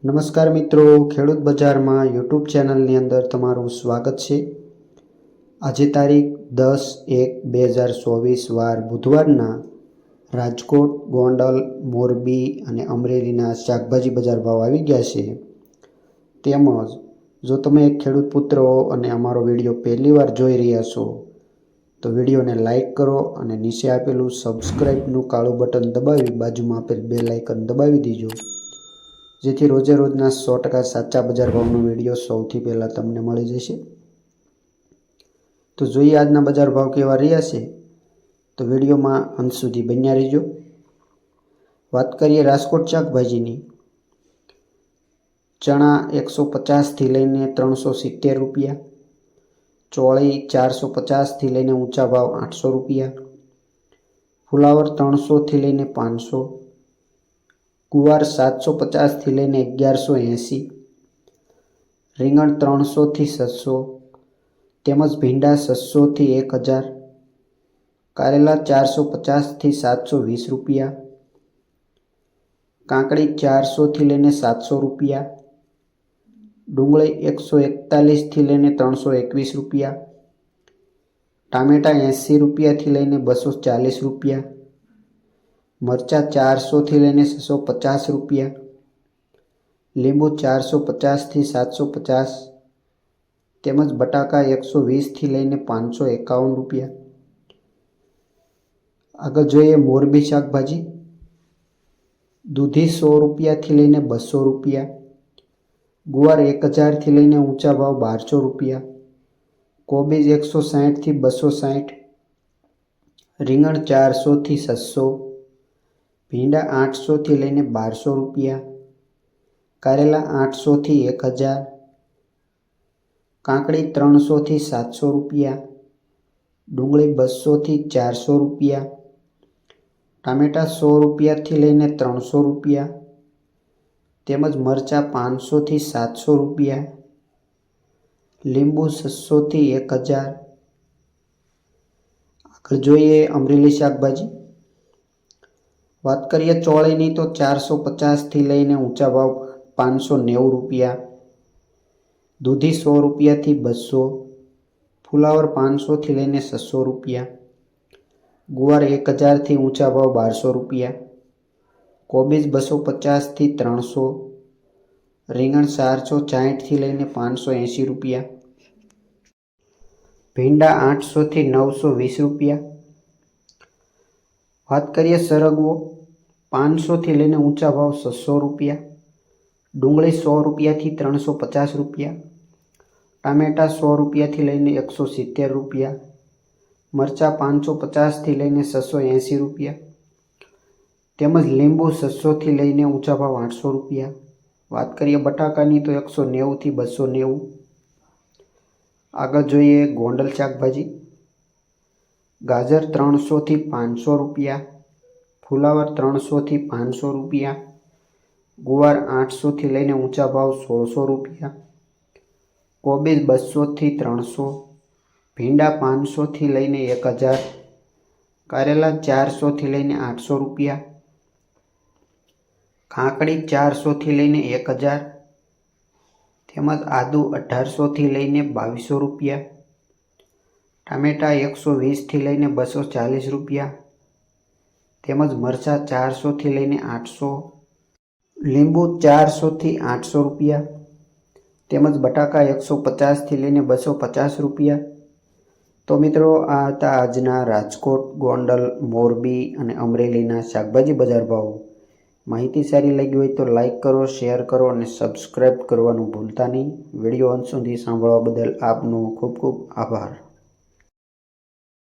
નમસ્કાર મિત્રો, ખેડૂત બજારમાં યુટ્યુબ ચેનલની અંદર તમારું સ્વાગત છે। આજે તારીખ 10/1/2024 વાર બુધવારના રાજકોટ, ગોંડલ, મોરબી અને અમરેલીના શાકભાજી બજાર ભાવ આવી ગયા છે। તેમજ જો તમે એક ખેડૂત પુત્ર હો અને અમારો વિડીયો પહેલીવાર જોઈ રહ્યા છો તો વિડીયોને લાઇક કરો અને નીચે આપેલું સબસ્ક્રાઇબનું કાળું બટન દબાવી બાજુમાં આપેલ બેલ આઇકન દબાવી દેજો, જેથી રોજે રોજના 100% સાચા બજાર ભાવનો વિડીયો સૌથી પહેલાં તમને મળી જશે। તો જોઈએ આજના બજાર ભાવ કેવા રહ્યા છે, તો વિડીયોમાં અંત સુધી બન્યા રહેજો। વાત કરીએ રાજકોટ શાકભાજીની, ચણા 150 થી લઈને 370 રૂપિયા, ચોળી 450 થી લઈને ઊંચા ભાવ 800 રૂપિયા, ફુલાવર 300 થી લઈને 500, ગુવાર 750 થી લઈને 1180, રીંગણ 300 થી 600, તેમજ ભીંડા 600 થી 1000, કારેલા 450 થી 720 રૂપિયા, કાકડી 400 થી લઈને 700 રૂપિયા, ડુંગળી 141 થી લઈને 321 રૂપિયા, ટામેટા 80 રૂપિયા થી લઈને 240 રૂપિયા, મરચા 400 થી લઈને 650 રૂપિયા, લીંબુ 450 થી 750, તેમજ બટાકા 120 થી લઈને 551 રૂપિયા। આગળ જોઈએ મોરબી શાકભાજી, દૂધી 100 રૂપિયા થી લઈને 200 રૂપિયા, ગુવાર 1000 થી લઈને ઊંચા ભાવ 1200 રૂપિયા, કોબીજ 160 થી 260, રીંગણ 400 થી 600, ભીંડા 800 થી લઈને 1200 રૂપિયા, કારેલા 800 થી 1000, કાકડી 300 થી 700 રૂપિયા, ડુંગળી 200 થી 400 રૂપિયા, ટામેટા 100 રૂપિયા થી લઈને 300 રૂપિયા, તેમજ મરચા 500 થી 700 રૂપિયા, લીંબુ 600 થી 1000। આગળ જોઈએ અમરેલી શાકભાજી, વાત કરીએ ચોળીની તો 450 થી લઈને ઊંચા ભાવ 590 રૂપિયા, દૂધી 100 રૂપિયા થી 200, ફુલાવર 500 થી લઈને 600 રૂપિયા, ગુવાર 1000 થી ઊંચા ભાવ 1200 રૂપિયા, કોબીજ 250 થી 300, રીંગણ 460 થી લઈને 580 રૂપિયા, ભીંડા 800 થી 920 રૂપિયા। વાત કરીએ સરગવો, 500 થી લઈને ઊંચા ભાવ 600 રૂપિયા, ડુંગળી 100 રૂપિયા થી 350 રૂપિયા, ટામેટા 100 રૂપિયા થી લઈને 170 રૂપિયા, મરચા 550 થી લઈને 680 રૂપિયા, તેમજ લીંબુ 600 થી લઈને ઊંચા ભાવ 800 રૂપિયા। વાત કરીએ બટાકાની તો 190 થી 290। આગળ જોઈએ ગોંડલ શાકભાજી, ગાજર 300 થી 500 રૂપિયા, ફુલાવર 300 થી 500 રૂપિયા, ગુવાર 800 થી લઈને ઊંચા ભાવ 1600 રૂપિયા, કોબીજ 200 થી 300, ભીંડા 500 થી લઈને 1000, કારેલા 400 થી લઈને 800 રૂપિયા, કાકડી 400 થી લઈને 1000, તેમજ આદુ 1800 થી લઈને 2200 રૂપિયા, ટામેટા 120 થી લઈને 240 રૂપિયા, તેમજ મરચા 400 થી લઈને 800, લીંબુ 400 થી 800 રૂપિયા, તેમજ બટાકા 150 થી લઈને 250 રૂપિયા। તો મિત્રો આ હતા આજના રાજકોટ, ગોંડલ, મોરબી અને અમરેલીના શાકભાજી બજાર ભાવ। માહિતી સારી લાગી હોય તો લાઇક કરો, શેર કરો અને સબસ્ક્રાઈબ કરવાનું ભૂલતા નહીં। વિડીયો અંત સુધી સાંભળવા બદલ આપનો ખૂબ ખૂબ આભાર।